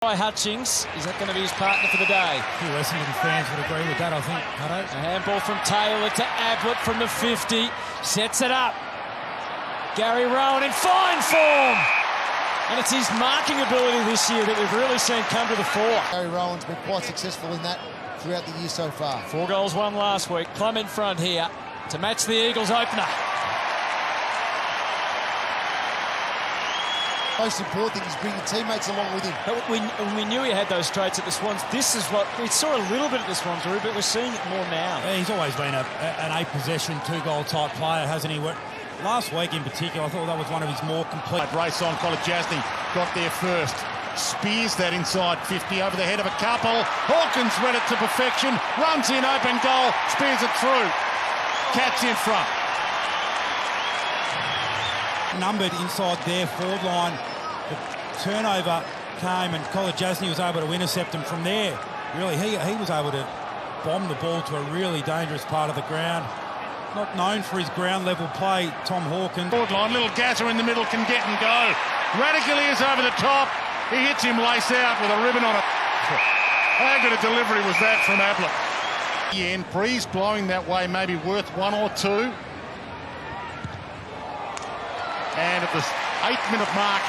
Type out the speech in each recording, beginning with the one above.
Hutchings, is that going to be his partner for the day? A few Essendon fans would agree with that, I think. A handball from Taylor to Ablett from the 50. Sets it up. Gary Rowan in fine form. And it's his marking ability this year that we've really seen come to the fore. Gary Rowan's been quite successful in that throughout the year so far. 4 goals, 1 last week. Plum in front here to match the Eagles' opener. Most important thing is bringing teammates along with him. But we knew he had those traits at the Swans. This is what we saw a little bit at the Swans, but we're seeing it more now. Yeah, he's always been an 8-possession, 2-goal type player, hasn't he? Last week in particular, I thought that was one of his more complete. Race on, Kolodjasny got there first. Spears that inside 50 over the head of a couple. Hawkins read it to perfection. Runs in, open goal. Spears it through. Cats in front. Numbered inside their forward line. The turnover came and Kolodjasny was able to intercept him from there. Really, he was able to bomb the ball to a really dangerous part of the ground. Not known for his ground level play, Tom Hawkins. Forward line, little gasser in the middle can get and go. Radically is over the top. He hits him lace out with a ribbon on it. How good a delivery was that from Ablett? The end, breeze blowing that way, maybe worth 1 or 2. And at the 8-minute mark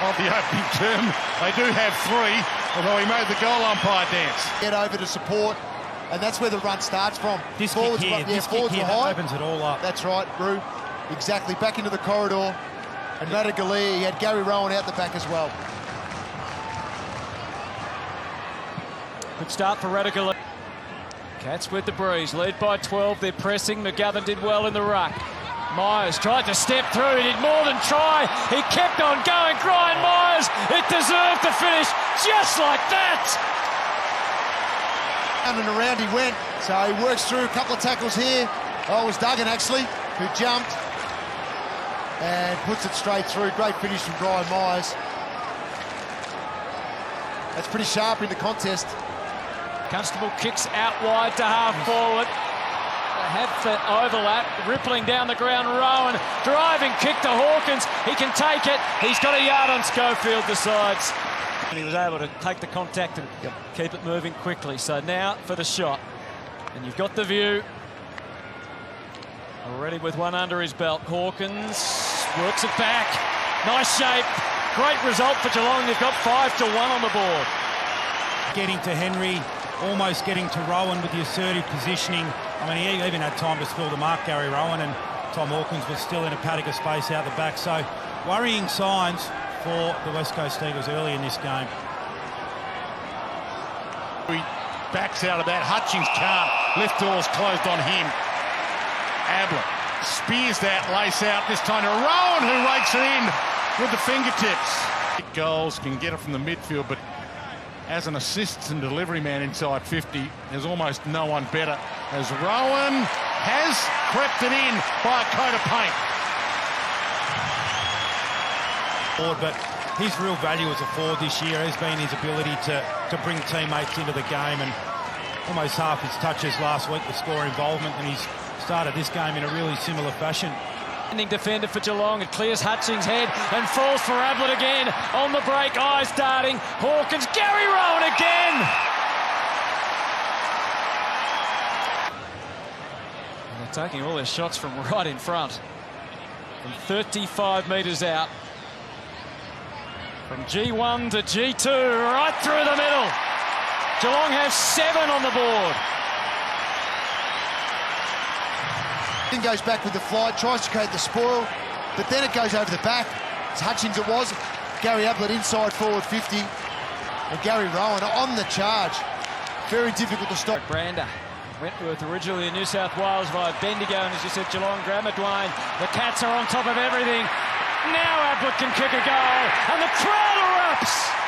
of the opening term, they do have 3, although he made the goal umpire dance. Get over to support, and that's where the run starts from. This forwards, kick here, that opens it all up. That's right, Brew. Exactly, back into the corridor. And Radically, he had Gary Rowan out the back as well. Good start for Radically. Cats with the breeze, lead by 12. They're pressing. McGovern did well in the ruck. Myers tried to step through. He did more than try. He kept on going. Brian Myers, it deserved to finish just like that. And around he went. So he works through a couple of tackles here. Oh, it was Duggan actually who jumped and puts it straight through. Great finish from Brian Myers. That's pretty sharp in the contest. Constable kicks out wide to half forward. Have the overlap, rippling down the ground. Rowan, driving kick to Hawkins. He can take it. He's got a yard on Schofield, decides. And he was able to take the contact and keep it moving quickly. So now for the shot. And you've got the view. Already with 1 under his belt. Hawkins works it back. Nice shape. Great result for Geelong. They've got 5-1 on the board. Getting to Henry, almost getting to Rowan with the assertive positioning. I mean, he even had time to spill the mark, Gary Rowan, and Tom Hawkins was still in a paddock of space out the back. So, worrying signs for the West Coast Eagles early in this game. He backs out of that. Hutchings can't. Left door's closed on him. Ablett spears that lace out, this time to Rowan, who rakes it in with the fingertips. Goals, can get it from the midfield, but as an assist and delivery man inside 50, there's almost no one better, as Rowan has crept it in by a coat of paint. But his real value as a forward this year has been his ability to bring teammates into the game, and almost half his touches last week the score involvement, and he's started this game in a really similar fashion. Defender for Geelong, it clears Hutchings' head and falls for Ablett again. On the break, eyes darting. Hawkins, Gary Rowan again! And they're taking all their shots from right in front. From 35 metres out. From G1 to G2, right through the middle. Geelong have 7 on the board. Goes back with the flight, tries to create the spoil, but then it goes over the back. It's Hutchings it was. Gary Ablett inside forward 50. And Gary Rowan on the charge. Very difficult to stop. Brander. Wentworth originally in New South Wales via Bendigo, and as you said, Geelong, Grammar Dwayne. The Cats are on top of everything. Now Ablett can kick a goal, and the crowd erupts.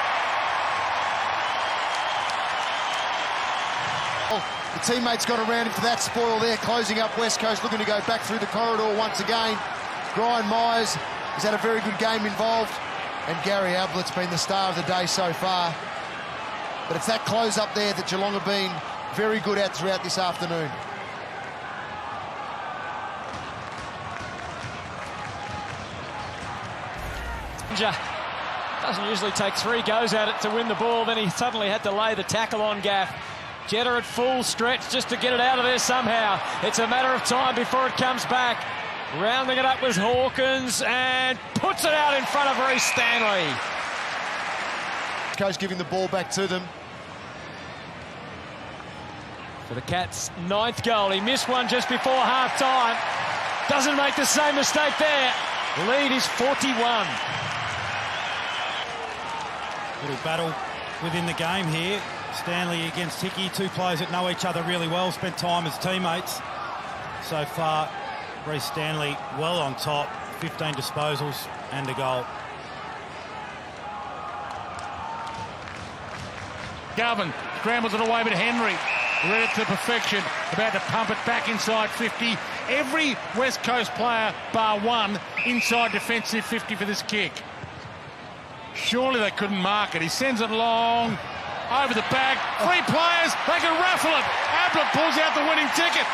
The teammates got around him for that spoil there, closing up West Coast, looking to go back through the corridor once again. Brian Myers has had a very good game involved, and Gary Ablett's been the star of the day so far. But it's that close up there that Geelong have been very good at throughout this afternoon. Doesn't usually take 3 goes at it to win the ball. Then he suddenly had to lay the tackle on Gaff. Jetta at full stretch just to get it out of there somehow. It's a matter of time before it comes back. Rounding it up was Hawkins and puts it out in front of Reece Stanley. Coach giving the ball back to them. For the Cats' 9th goal. He missed one just before half-time. Doesn't make the same mistake there. Lead is 41. Little battle within the game here. Stanley against Hickey, 2 players that know each other really well, spent time as teammates. So far, Reece Stanley well on top, 15 disposals and a goal. Govan scrambles it away, but Henry read it to perfection, about to pump it back inside 50. Every West Coast player, bar one, inside defensive 50 for this kick. Surely they couldn't mark it. He sends it long, over the back. 3 players, they can raffle it. Ablett pulls out the winning ticket.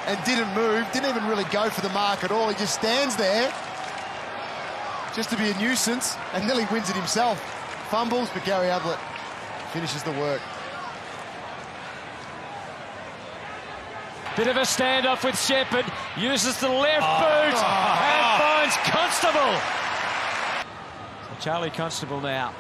And didn't move, didn't even really go for the mark at all. He just stands there just to be a nuisance and nearly wins it himself. Fumbles, but Gary Ablett finishes the work. Bit of a standoff with Shepherd. Uses the left boot and finds Constable. So Charlie Constable now.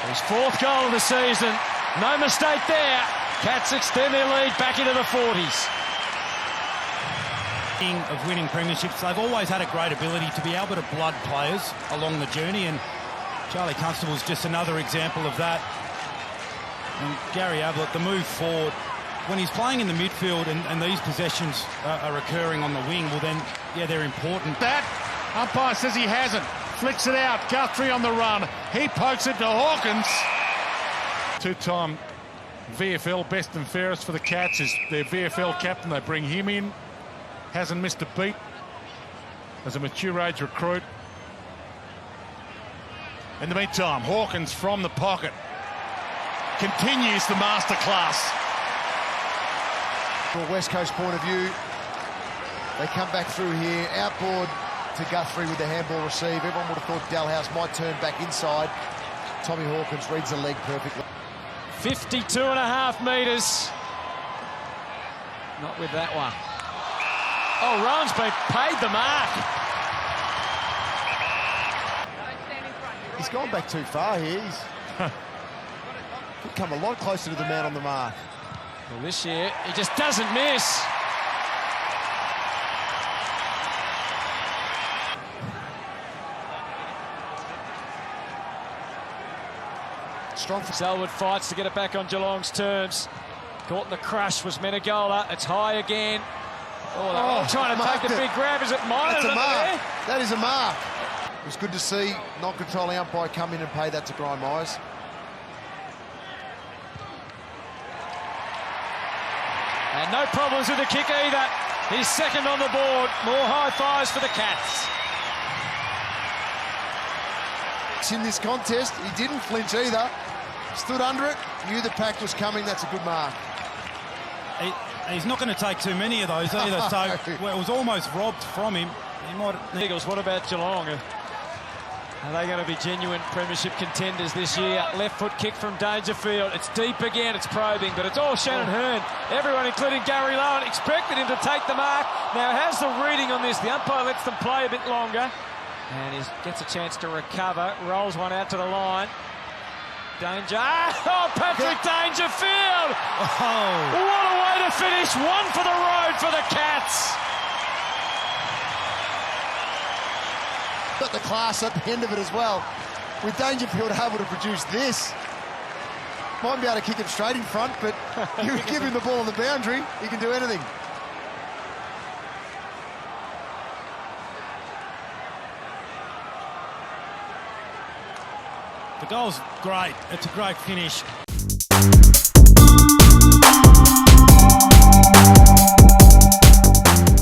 His 4th goal of the season. No mistake there. Cats extend their lead back into the 40s. Of winning premierships, they've always had a great ability to be able to blood players along the journey, and Charlie Constable's just another example of that. And Gary Ablett, the move forward, when he's playing in the midfield and these possessions are occurring on the wing, well then, yeah, they're important. That umpire says he hasn't. Flicks it out. Guthrie on the run. He pokes it to Hawkins. 2-time VFL best and fairest for the Cats is their VFL captain. They bring him in. Hasn't missed a beat as a mature age recruit. In the meantime, Hawkins from the pocket continues the masterclass. From a West Coast point of view, they come back through here, outboard to Guthrie with the handball receive. Everyone would have thought Dalhouse might turn back inside. Tommy Hawkins reads the leg perfectly. 52.5 metres. Not with that one. Oh, Rowan's been paid the mark. He's gone back too far here. He's come a lot closer to the man on the mark. Well, this year, he just doesn't miss. Strong for Selwood fights to get it back on Geelong's terms. Caught in the crush was Menegola. It's high again. Oh, they're all trying to take the big grab. Is it mine? That's a mark. That is a mark. It was good to see non-controlling umpire come in and pay that to Brian Myers. And no problems with the kick either. He's 2nd on the board. More high fives for the Cats. In this contest, he didn't flinch either. Stood under it, knew the pack was coming. That's a good mark. He's not going to take too many of those either, so well, it was almost robbed from him. He might. Eagles, what about Geelong? Are they going to be genuine premiership contenders this year? Left foot kick from Dangerfield. It's deep again, it's probing, but it's all Shannon Hearn. Everyone, including Gary Lowen, expected him to take the mark. Now, how's the reading on this? The umpire lets them play a bit longer. And he gets a chance to recover. Rolls one out to the line. Danger. Oh, Patrick Dangerfield! Oh. What a way to finish. One for the road for the Cats. Got the class at the end of it as well. With Dangerfield able to produce this. Might be able to kick it straight in front, but you give him the ball on the boundary, he can do anything. The goal's great. It's a great finish.